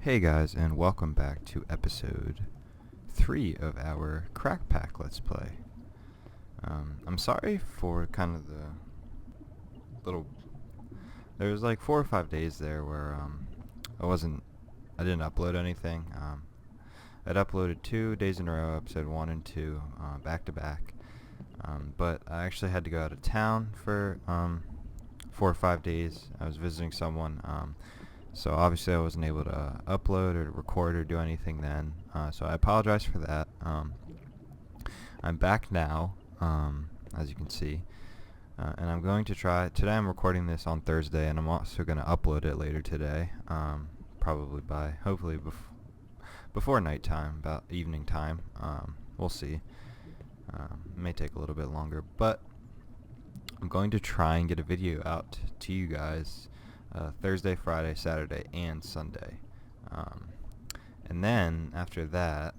Hey guys, and welcome back to episode 3 of our CrackPack Let's Play. I'm sorry for kind of the little... There was like 4 or 5 days there where I didn't upload anything. I'd uploaded 2 days in a row, episode 1 and 2, back to back. But I actually had to go out of town for 4 or 5 days. I was visiting someone. So obviously I wasn't able to upload or record or do anything then. So I apologize for that. I'm back now, as you can see. And I'm going to try... Today I'm recording this on Thursday, and I'm also going to upload it later today. Probably by, hopefully before nighttime, about evening time. We'll see. It may take a little bit longer, but I'm going to try and get a video out to you guys Thursday, Friday, Saturday, and Sunday. And then after that,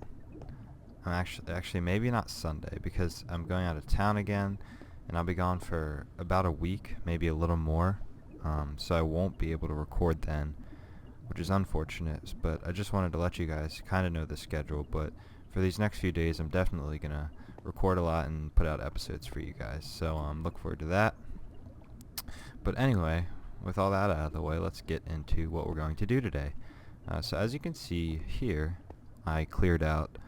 I'm actually maybe not Sunday, because I'm going out of town again, and I'll be gone for about a week, maybe a little more. So I won't be able to record then, which is unfortunate. But I just wanted to let you guys kind of know the schedule. But for these next few days, I'm definitely gonna record a lot and put out episodes for you guys. So look forward to that. But anyway, with all that out of the way, let's get into what we're going to do today. So as you can see here, I cleared out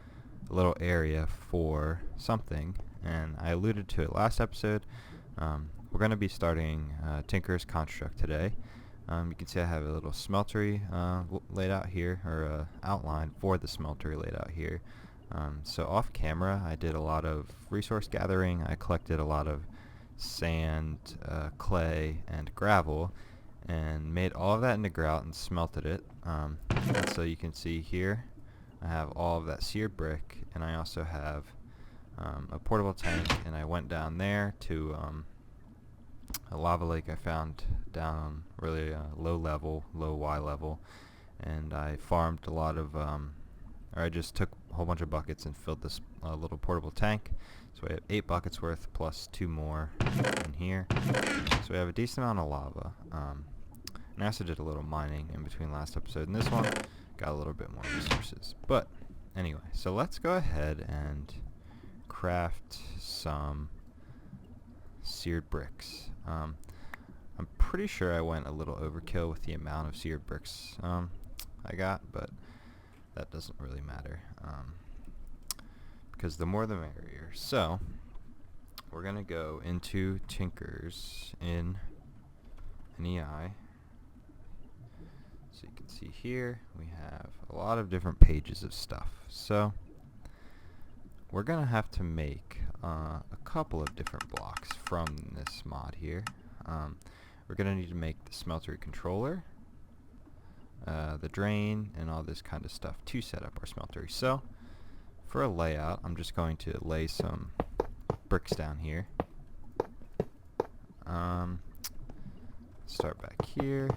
a little area for something, and I alluded to it last episode. We're going to be starting Tinker's Construct today. You can see I have a little smeltery laid out here, or outline for the smeltery laid out here. So off camera, I did a lot of resource gathering. I collected a lot of sand, clay, and gravel, and made all of that into grout and smelted it. And so you can see here I have all of that seared brick, and I also have a portable tank, and I went down there to a lava lake I found down really low Y level, and I farmed a lot of or I just took a whole bunch of buckets and filled this little portable tank. So we have 8 buckets worth plus 2 more in here. So we have a decent amount of lava. And I also did a little mining in between last episode and this one. Got a little bit more resources. But anyway, so let's go ahead and craft some seared bricks. I'm pretty sure I went a little overkill with the amount of seared bricks I got, but that doesn't really matter. Because the more the merrier. So we're gonna go into Tinker's in NEI. So you can see here we have a lot of different pages of stuff. So we're gonna have to make a couple of different blocks from this mod here. We're gonna need to make the smeltery controller, the drain, and all this kind of stuff to set up our smeltery. So for a layout, I'm just going to lay some bricks down here. Start back here.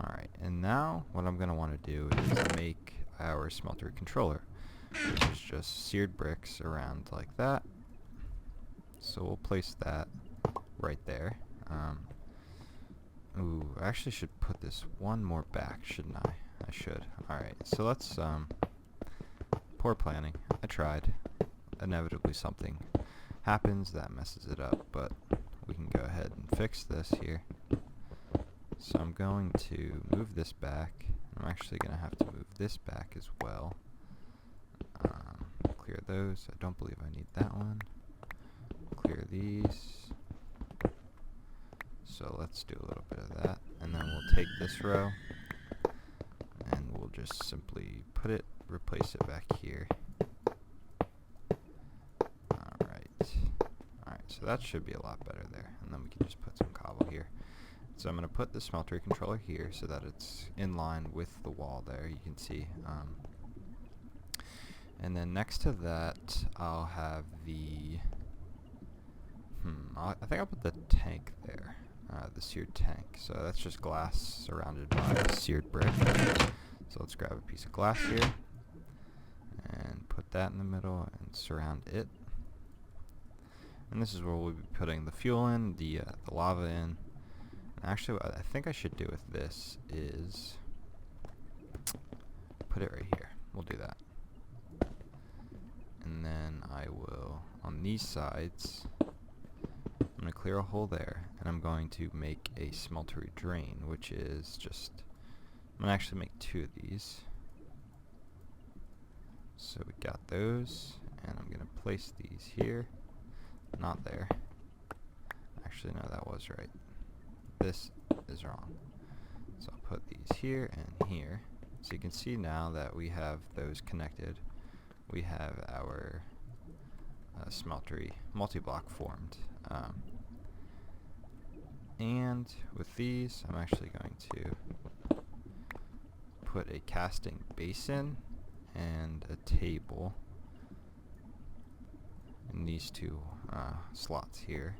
Alright, and now what I'm going to want to do is make our smeltery controller, which is just seared bricks around like that. So we'll place that right there. Ooh, I actually should put this one more back, shouldn't I? I should. Alright, so let's, poor planning. I tried. Inevitably something happens that messes it up, but we can go ahead and fix this here. So I'm going to move this back. I'm actually going to have to move this back as well. Clear those. I don't believe I need that one. Clear these. So let's do a little bit of that, and then we'll take this row and we'll just simply replace it back here. Alright, so that should be a lot better there, and then we can just put some cobble here. So I'm going to put the smeltery controller here so that it's in line with the wall there, you can see. And then next to that, I'll have the... I think I'll put the tank there. The seared tank. So that's just glass surrounded by seared brick. So let's grab a piece of glass here and put that in the middle and surround it. And this is where we'll be putting the fuel in, the lava in, Actually, what I think I should do with this is put it right here. We'll do that. And then I will, on these sides, I'm going to clear a hole there, and I'm going to make a smeltery drain, which is just, I'm going to actually make 2 of these. So we got those, and I'm going to place these here, not there. Actually, no, that was right. This is wrong. So I'll put these here and here. So you can see now that we have those connected. We have our smeltery multi-block formed. And with these, I'm actually going to put a casting basin and a table in these 2 slots here,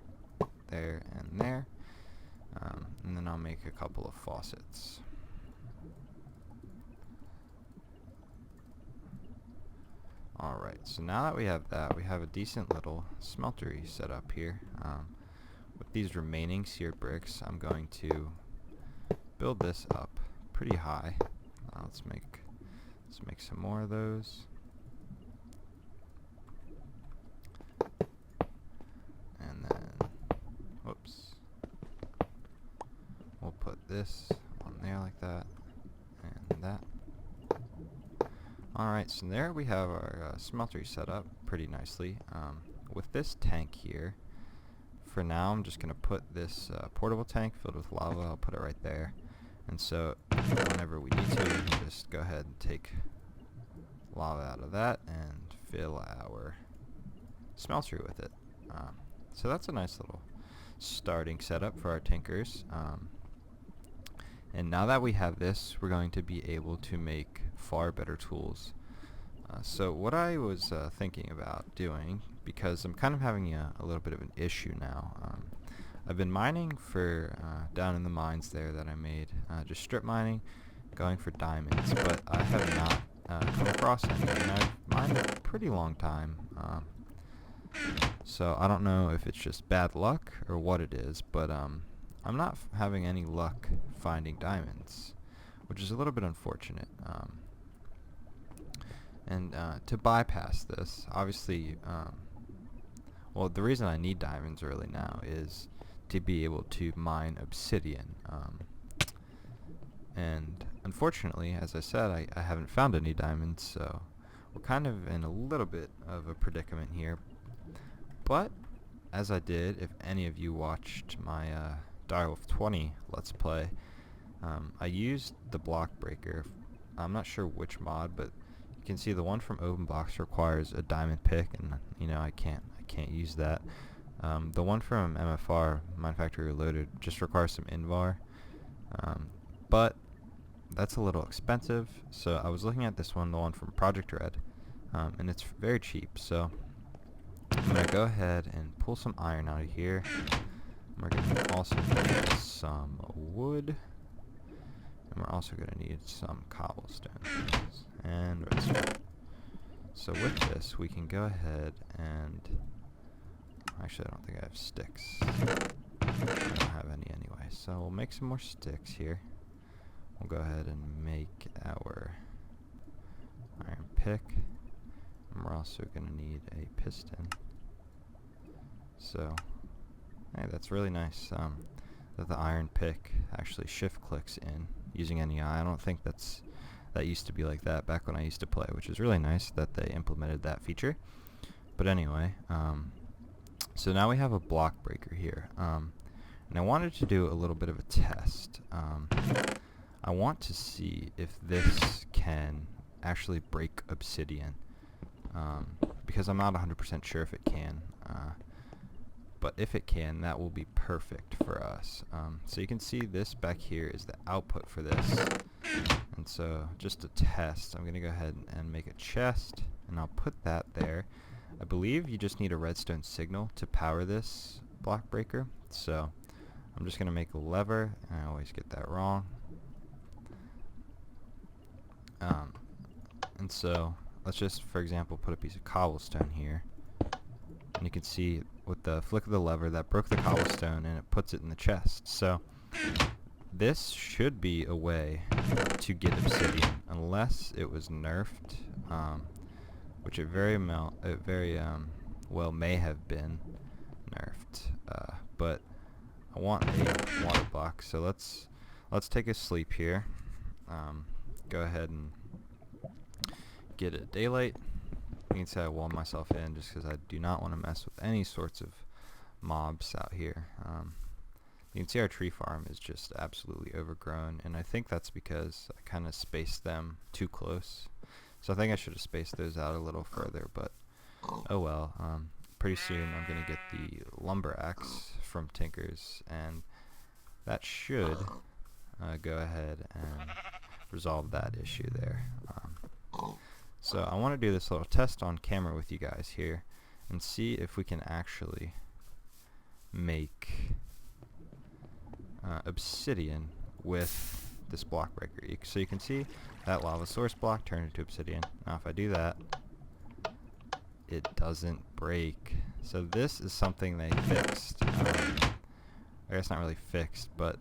there and there. And then I'll make a couple of faucets. Alright, so now that we have that, we have a decent little smeltery set up here. With these remaining seared bricks, I'm going to build this up pretty high. Let's make some more of those. And then, whoops. We'll put this on there like that, and that. Alright, so there we have our smeltery set up pretty nicely. With this tank here, for now I'm just going to put this portable tank filled with lava. I'll put it right there. And so whenever we need to, we can just go ahead and take lava out of that and fill our smeltery with it. So that's a nice little starting setup for our tinkers. And now that we have this, we're going to be able to make far better tools. So what I was thinking about doing, because I'm kind of having a little bit of an issue now, I've been mining for down in the mines there that I made, just strip mining, going for diamonds, but I have not come across any, and I've mined a pretty long time. So I don't know if it's just bad luck or what it is, but I'm not having any luck finding diamonds, which is a little bit unfortunate. And to bypass this, obviously, well, the reason I need diamonds really now is to be able to mine obsidian. And unfortunately, as I said, I haven't found any diamonds, so we're kind of in a little bit of a predicament here. But, as I did, if any of you watched my Direwolf 20 Let's Play, I used the block breaker. I'm not sure which mod, but you can see the one from OpenBox requires a diamond pick, and you know I can't use that. The one from MFR, Mine Factory Reloaded, just requires some invar, but that's a little expensive. So I was looking at this one, the one from Project Red, and it's very cheap. So I'm gonna go ahead and pull some iron out of here. We're gonna also need some wood. And we're also going to need some cobblestone and redstone. So with this, we can go ahead and... Actually, I don't think I have sticks. I don't have any anyway. So we'll make some more sticks here. We'll go ahead and make our iron pick. And we're also going to need a piston. So, hey, that's really nice that the iron pick actually shift clicks in using NEI. I don't think that used to be like that back when I used to play, which is really nice that they implemented that feature. But anyway, so now we have a block breaker here, and I wanted to do a little bit of a test. I want to see if this can actually break obsidian, because I'm not 100% sure if it can. But if it can, that will be perfect for us. So you can see this back here is the output for this. And so just to test, I'm going to go ahead and make a chest, and I'll put that there. I believe you just need a redstone signal to power this block breaker. So I'm just going to make a lever, and I always get that wrong. And so let's just, for example, put a piece of cobblestone here. And you can see with the flick of the lever that broke the cobblestone and it puts it in the chest. So this should be a way to get obsidian, unless it was nerfed, which it very well may have been nerfed. But I want a water block, so let's take a sleep here. Go ahead and get a daylight. You can see I walled myself in just because I do not want to mess with any sorts of mobs out here. You can see our tree farm is just absolutely overgrown, and I think that's because I kind of spaced them too close. So I think I should have spaced those out a little further, but oh well. Pretty soon I'm going to get the lumber axe from Tinker's, and that should go ahead and resolve that issue there. So I want to do this little test on camera with you guys here and see if we can actually make obsidian with this block breaker. So you can see that lava source block turned into obsidian. Now if I do that, it doesn't break. So this is something they fixed. I guess not really fixed, but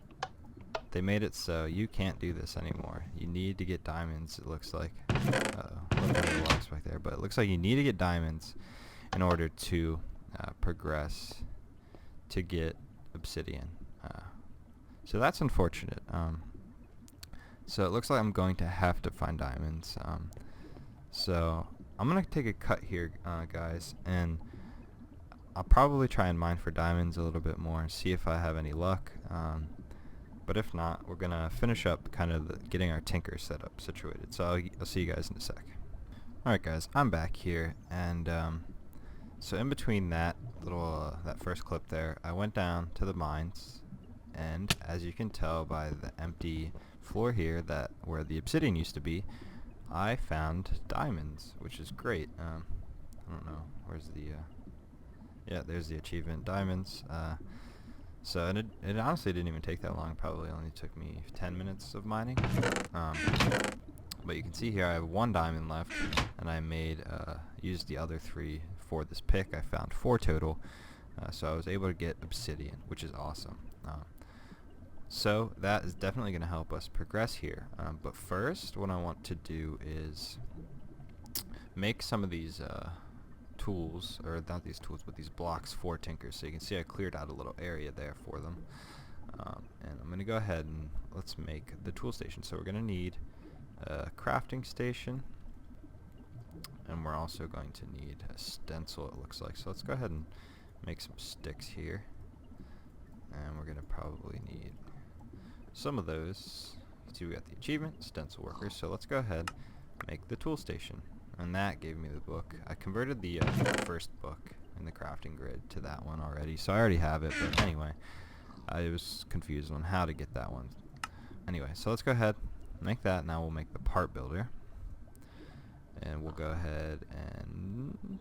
they made it so you can't do this anymore. You need to get diamonds, it looks like. Look at the blocks back there, but it looks like you need to get diamonds in order to progress to get obsidian. So that's unfortunate. So it looks like I'm going to have to find diamonds. So I'm going to take a cut here, guys, and I'll probably try and mine for diamonds a little bit more and see if I have any luck. But if not, we're going to finish up kind of getting our tinker set up situated. So I'll see you guys in a sec. Alright guys, I'm back here, and so in between that little that first clip there, I went down to the mines, and as you can tell by the empty floor here, that where the obsidian used to be, I found diamonds, which is great. I don't know, where's the yeah, there's the achievement, diamonds. So and it honestly didn't even take that long. Probably only took me 10 minutes of mining. But you can see here I have 1 diamond left, and I used the other 3 for this pick. I found 4 total, so I was able to get obsidian, which is awesome. So that is definitely going to help us progress here. But first, what I want to do is make some of these tools, or not these tools, but these blocks for tinkers. So you can see I cleared out a little area there for them. And I'm going to go ahead and let's make the tool station. So we're going to need a crafting station, and we're also going to need a stencil, it looks like. So let's go ahead and make some sticks here, and we're going to probably need some of those. See, we got the achievement, stencil workers, so let's go ahead and make the tool station, and that gave me the book. I converted the first book in the crafting grid to that one already, so I already have it, but anyway, I was confused on how to get that one. Anyway, so let's go ahead, make that. Now we'll make the part builder, and we'll go ahead and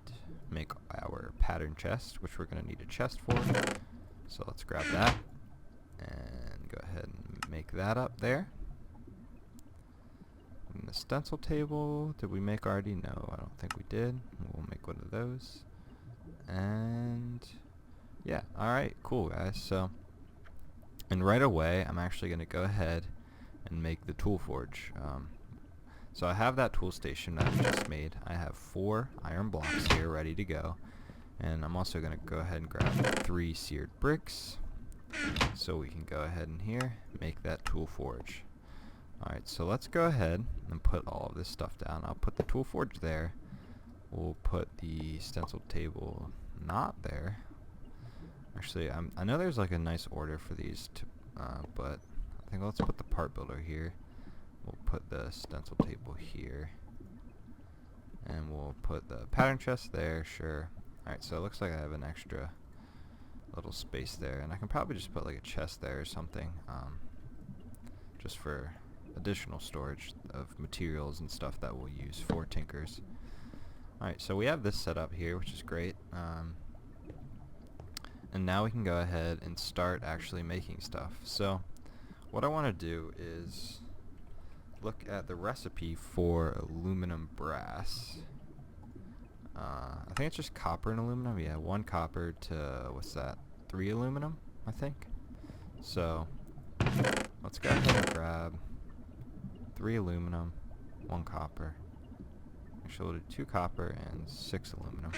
make our pattern chest, which we're going to need a chest for. So let's grab that and go ahead and make that up there. And the stencil table, did we make already? No, I don't think we did. We'll make one of those. And yeah, alright, cool guys. So, and right away I'm actually going to go ahead and make the tool forge. So I have that tool station that I just made. I have 4 iron blocks here ready to go, and I'm also going to go ahead and grab 3 seared bricks so we can go ahead and here make that tool forge. Alright, so let's go ahead and put all of this stuff down. I'll put the tool forge there. We'll put the stencil table not there. Actually, I know there's like a nice order for these, but I think let's put the part builder here. We'll put the stencil table here, and we'll put the pattern chest there, sure. Alright, so it looks like I have an extra little space there, and I can probably just put like a chest there or something, just for additional storage of materials and stuff that we'll use for tinkers. Alright, so we have this set up here, which is great, and now we can go ahead and start actually making stuff. So what I want to do is look at the recipe for aluminum brass. I think it's just copper and aluminum. Yeah, 1 copper to, what's that, 3 aluminum, I think. So let's go ahead and grab 3 aluminum, 1 copper. Actually, we'll do 2 copper and 6 aluminum.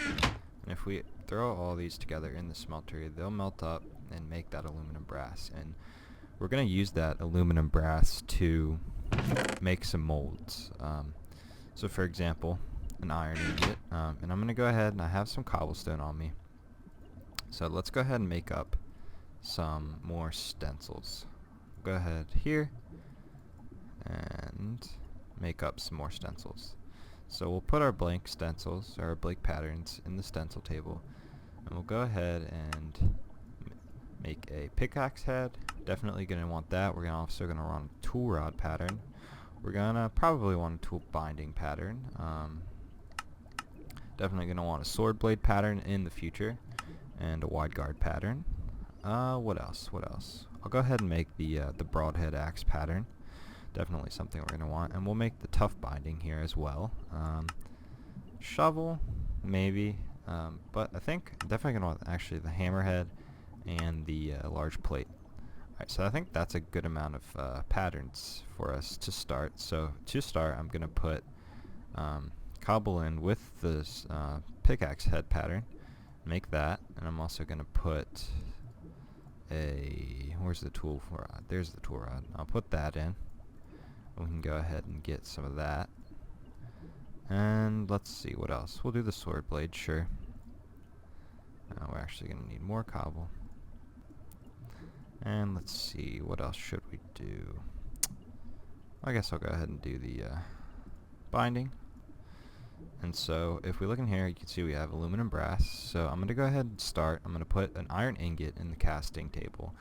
And if we throw all these together in the smelter, they'll melt up and make that aluminum brass. And we're going to use that aluminum brass to make some molds. So for example, an iron ingot. And I'm going to go ahead and I have some cobblestone on me. So let's go ahead and make up some more stencils. Go ahead here and make up some more stencils. So we'll put our blank stencils, or our blank patterns, in the stencil table, and we'll go ahead and make a pickaxe head. Definitely going to want that. We're also going to run a tool rod pattern. We're going to probably want a tool binding pattern. Definitely going to want a sword blade pattern in the future, and a wide guard pattern. What else? I'll go ahead and make the broadhead axe pattern. Definitely something we're going to want. And we'll make the tough binding here as well. Shovel, maybe. But I think I'm definitely going to want actually the hammerhead and the large plate. Alright, so I think that's a good amount of patterns for us to start. So to start, I'm going to put cobble in with this pickaxe head pattern. Make that. And I'm also going to put where's the tool rod? There's the tool rod. I'll put that in. We can go ahead and get some of that. And let's see what else. We'll do the sword blade, sure. We're actually going to need more cobble. And let's see, what else should we do? I guess I'll go ahead and do the binding. And so if we look in here, you can see we have aluminum brass. So I'm going to go ahead and start. I'm going to put an iron ingot in the casting table.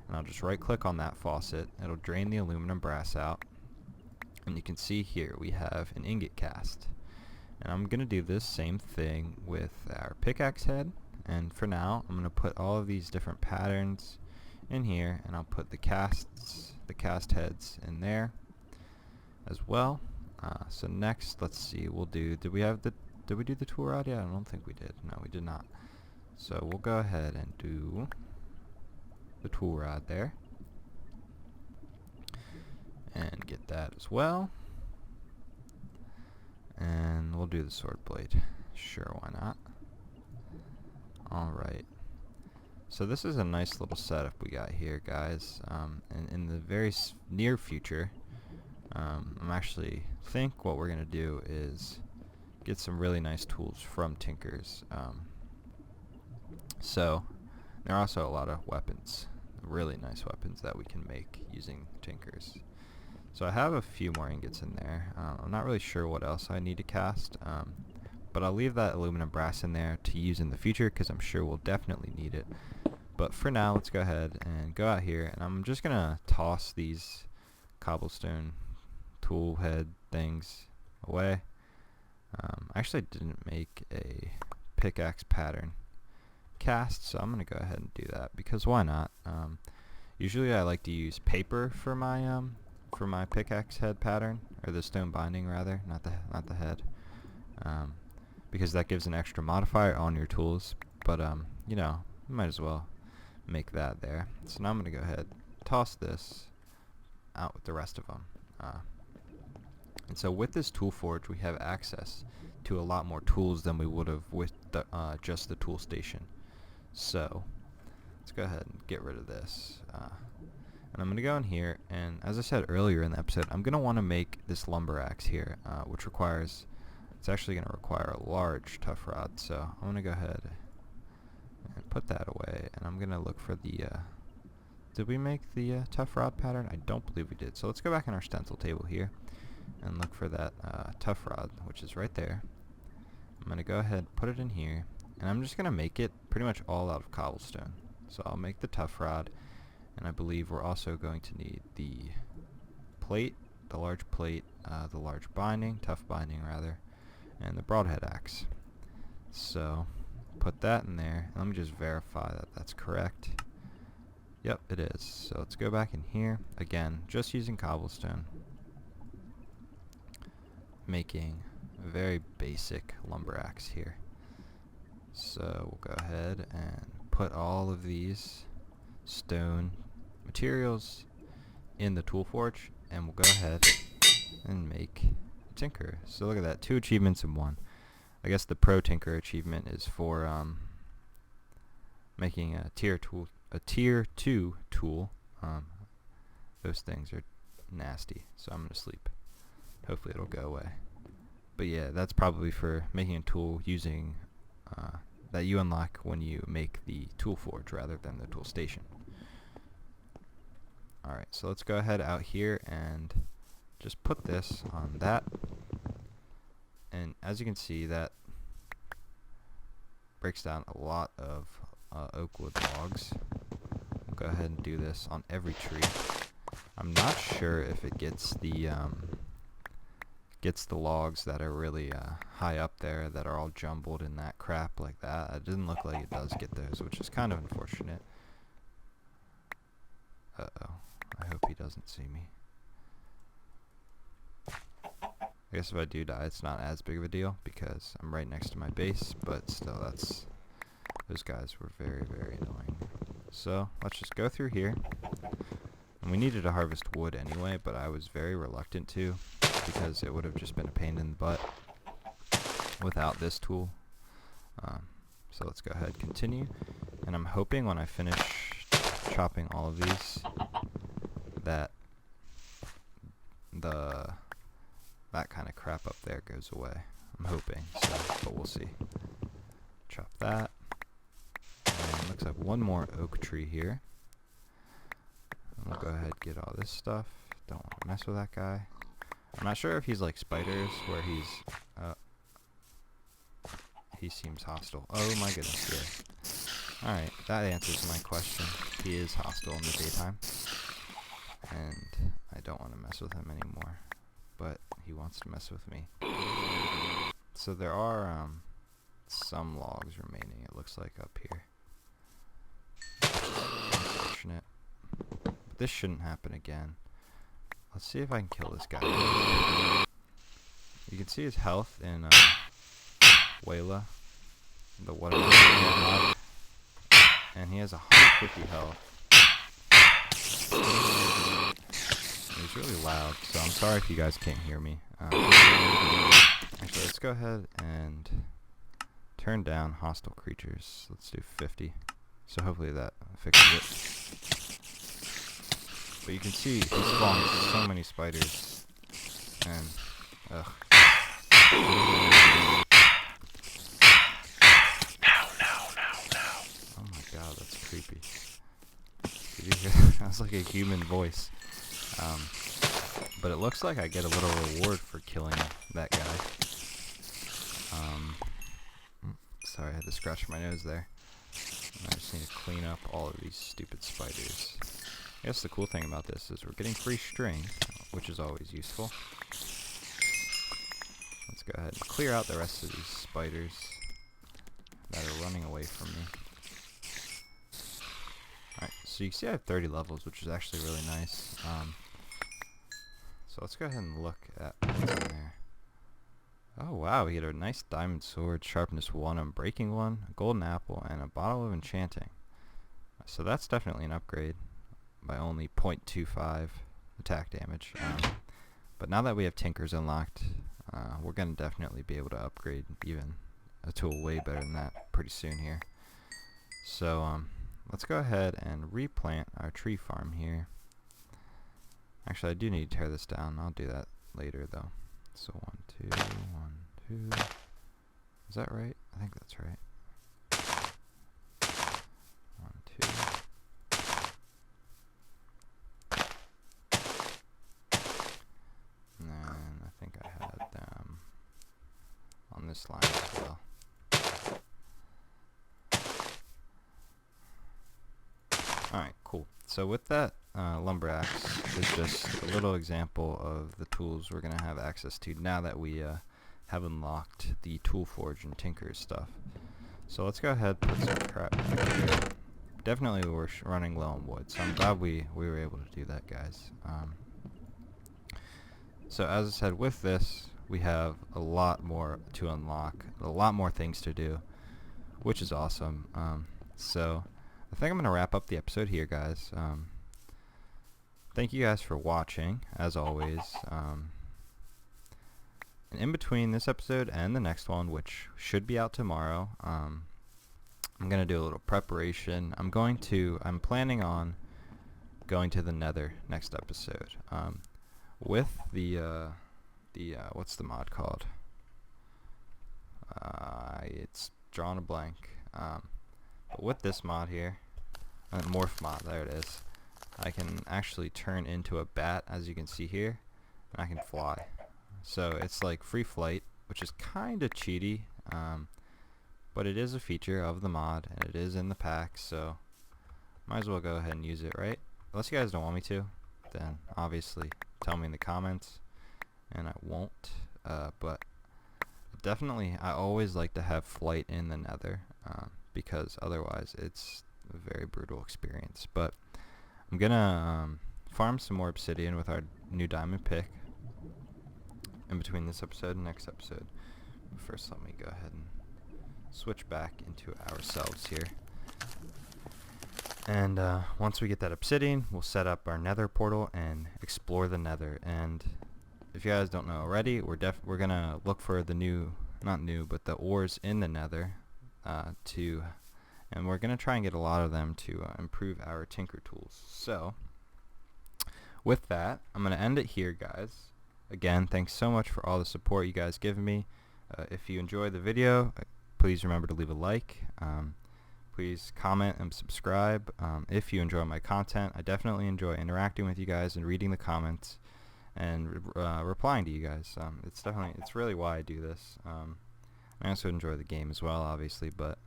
And I'll just right click on that faucet. It'll drain the aluminum brass out. And you can see here we have an ingot cast. And I'm going to do this same thing with our pickaxe head. And for now, I'm going to put all of these different patterns in here, and I'll put the cast heads in there as well. So next, let's see, we'll do, did we do the tool rod? Yeah, I don't think we did. No, we did not. So we'll go ahead and do the tool rod there. And get that as well. And we'll do the sword blade. Sure, why not? Alright. So this is a nice little setup we got here, guys. And in the very near future, I'm actually think what we're going to do is get some really nice tools from Tinkers. So there are also a lot of weapons, really nice weapons that we can make using Tinkers. So I have a few more ingots in there. I'm not really sure what else I need to cast, but I'll leave that aluminum brass in there to use in the future because I'm sure we'll definitely need it. But for now, let's go ahead and go out here, and I'm just going to toss these cobblestone tool head things away. I actually didn't make a pickaxe pattern cast, so I'm going to go ahead and do that because why not? Usually I like to use paper for my pickaxe head pattern, or the stone binding rather, not the head, because that gives an extra modifier on your tools. But you know, you might as well make that there. So now I'm going to go ahead, toss this out with the rest of them. And so with this tool forge, we have access to a lot more tools than we would have with the, just the tool station. So let's go ahead and get rid of this. And I'm going to go in here, and as I said earlier in the episode, I'm going to want to make this lumber axe here, which requires, it's actually going to require a large tough rod. So I'm going to go ahead and put that away, and I'm going to look for the, did we make the tough rod pattern? I don't believe we did. So let's go back in our stencil table here and look for that tough rod, which is right there. I'm going to go ahead, put it in here, and I'm just going to make it pretty much all out of cobblestone. So I'll make the tough rod, and I believe we're also going to need the plate, the large plate, the large binding, tough binding rather, and the broadhead axe. So put that in there. Let me just verify that that's correct. Yep, it is. So let's go back in here. Again, just using cobblestone. Making a very basic lumber axe here. So we'll go ahead and put all of these stone materials in the tool forge, and we'll go ahead and make a tinker. So look at that, 2 achievements in 1. I guess the pro tinker achievement is for making a tier 2 tool. Those things are nasty, so I'm gonna sleep. Hopefully it'll go away. But yeah, that's probably for making a tool using that you unlock when you make the tool forge rather than the tool station. Alright, so let's go ahead out here and just put this on that. And as you can see, that breaks down a lot of oak wood logs. We'll go ahead and do this on every tree. I'm not sure if it gets the logs that are really high up there that are all jumbled in that crap like that. It doesn't look like it does get those, which is kind of unfortunate. Uh-oh. I hope he doesn't see me. I guess if I do die, it's not as big of a deal because I'm right next to my base, but still, those guys were very, very annoying. So let's just go through here. And we needed to harvest wood anyway, but I was very reluctant to because it would have just been a pain in the butt without this tool. So let's go ahead and continue. And I'm hoping when I finish chopping all of these that that kind of crap up there goes away. I'm hoping, so, but we'll see. Chop that. And looks like one more oak tree here. And we'll go ahead and get all this stuff. Don't want to mess with that guy. I'm not sure if he's like spiders, where he seems hostile. Oh my goodness, yeah. Alright, that answers my question. He is hostile in the daytime. And I don't want to mess with him anymore. But he wants to mess with me. So there are some logs remaining, it looks like, up here. Unfortunate. But this shouldn't happen again. Let's see if I can kill this guy. You can see his health in Wayla, the whatever mod, and he has 150 health. He's really loud, so I'm sorry if you guys can't hear me. Actually, let's go ahead and turn down hostile creatures. Let's do 50. So hopefully that fixes it. But you can see he spawns so many spiders. And, ugh. Oh my god, that's creepy. Did you hear that? That was like a human voice. But it looks like I get a little reward for killing that guy. Sorry, I had to scratch my nose there. And I just need to clean up all of these stupid spiders. I guess the cool thing about this is we're getting free string, which is always useful. Let's go ahead and clear out the rest of these spiders that are running away from me. Alright, so you can see I have 30 levels, which is actually really nice. So let's go ahead and look at what's in there. Oh wow, he had a nice diamond sword, sharpness 1, unbreaking 1, a golden apple, and a bottle of enchanting. So that's definitely an upgrade by only 0.25 attack damage. But now that we have tinkers unlocked, we're going to definitely be able to upgrade even a tool way better than that pretty soon here. So let's go ahead and replant our tree farm here. Actually, I do need to tear this down. I'll do that later though. So 1, 2, 1, 2. Is that right? I think that's right. 1, 2. And then I think I had them on this line as well. Alright, cool. So with that, lumber axe is just a little example of the tools we're going to have access to now that we have unlocked the tool forge and tinker stuff. So let's go ahead and put some crap here. Definitely we're running low on wood, so I'm glad we were able to do that, guys. So as I said, with this we have a lot more to unlock, a lot more things to do, which is awesome. So I think I'm going to wrap up the episode here, guys. thank you guys for watching, as always. And in between this episode and the next one, which should be out tomorrow, I'm going to do a little preparation. I'm planning on going to the Nether next episode. With the what's the mod called? It's drawn a blank. But with this mod here, morph mod, there it is, I can actually turn into a bat, as you can see here, and I can fly. So it's like free flight, which is kind of cheaty, but it is a feature of the mod, and it is in the pack, so might as well go ahead and use it, right? Unless you guys don't want me to, then obviously tell me in the comments, and I won't, but definitely I always like to have flight in the Nether, because otherwise it's a very brutal experience. But I'm gonna farm some more obsidian with our new diamond pick in between this episode and next episode. But first, let me go ahead and switch back into ourselves here. And once we get that obsidian, we'll set up our Nether portal and explore the Nether. And if you guys don't know already, we're gonna look for the the ores in the Nether, and we're gonna try and get a lot of them to improve our tinker tools. So with that, I'm gonna end it here, guys. Again, thanks so much for all the support you guys give me. If you enjoyed the video, please remember to leave a like. Please comment and subscribe if you enjoy my content. I definitely enjoy interacting with you guys and reading the comments and replying to you guys. It's really why I do this. I also enjoy the game as well, obviously, but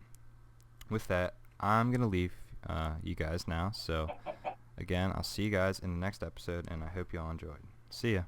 with that, I'm gonna leave you guys now. So again, I'll see you guys in the next episode, and I hope you all enjoyed. See ya.